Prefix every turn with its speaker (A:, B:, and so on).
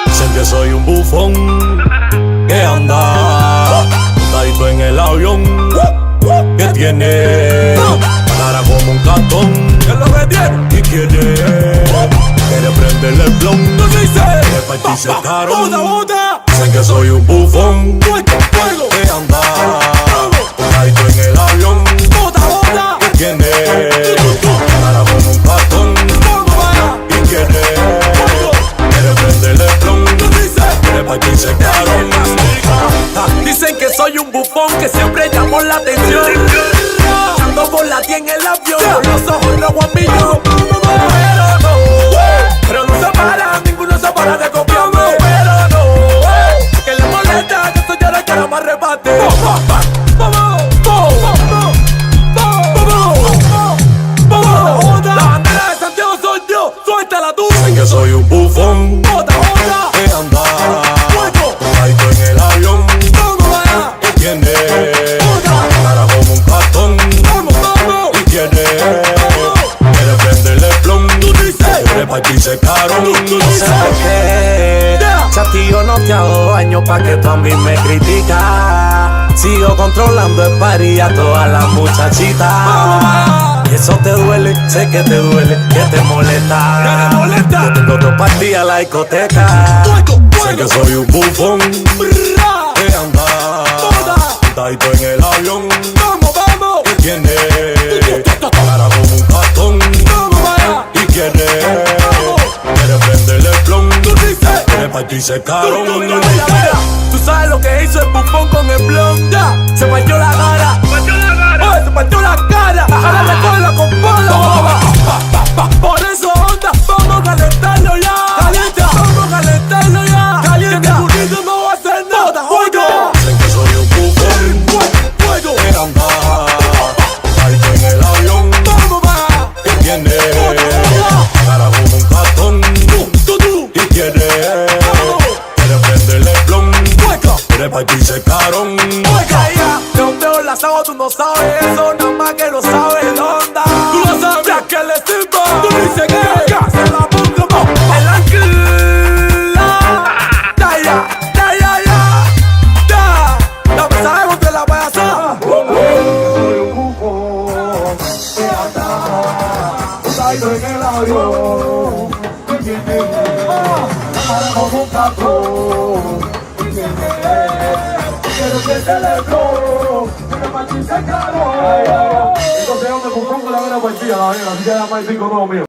A: Dicen que soy un bufón que anda montadito en el avión, que tiene cara como un cartón. ¿Qué es lo que tiene? Y quiere prenderle el blon. Quiere partirse el carón. Dicen que soy un bufón que anda montadito en el avión, que tiene cara como un cartón. Y quiere prenderle el blon. Quiere partirse el carón.
B: Dicen que soy un bufón que siempre llamo la atención. Ando por la tía en el avión, con los ojos rojos a millón. Pero no se para, ninguno se para de copiarme. Pero no, que le molesta que estoy ya la cara más rebate. La bandera de Santiago soy yo, suéltala tú.
A: Dicen que soy un bufón que anda montadito en el avión, que tiene cara como un cartón. Y quiere prenderle el blon. Quiere partirse el carón.
B: No sé por qué, si a ti yo no te hago daño, pa' que tú a mí me criticas. Sigo controlando el party a todas las muchachitas. Y eso te duele, sé que te duele, que te molesta. Yo tengo otro party a la discoteca.
A: Dicen que soy un bufón que anda montadito en el avión, que tiene cara como un cartón. Y quiere prenderle el blon. Quiere partirse el carón.
B: Tú sabes lo que hizo el bufón con el blon. Se partió la cara. Oh, se partió la cara. Ahora le coge la compola. Por eso onda, vamos a calentarlo ya. Calienta, vamos a calentarlo ya. Calienta, que el burrito no va a hacer nada. Fuego.
A: Dicen que soy un bufón que anda montadito en el avión, que tiene cara como un cartón. Y quiere prenderle el blon. Quiere partirse el carón.
B: Yo veo las hago, tú no sabes eso, nada más que no sabes onda. Tú lo sabes, ya que le sirva. Tú dices que se la pongo el ancla. Ya. No me sabemos de la payasa.
C: Soy un bufón que anda montadito en el avión, que tiene cara como un cartón. Y quiere prenderle el blon, quiere partirse el carón. Entonces, ¿dónde bufón con la vera poesía? La verdad, así que era más 5 no mío.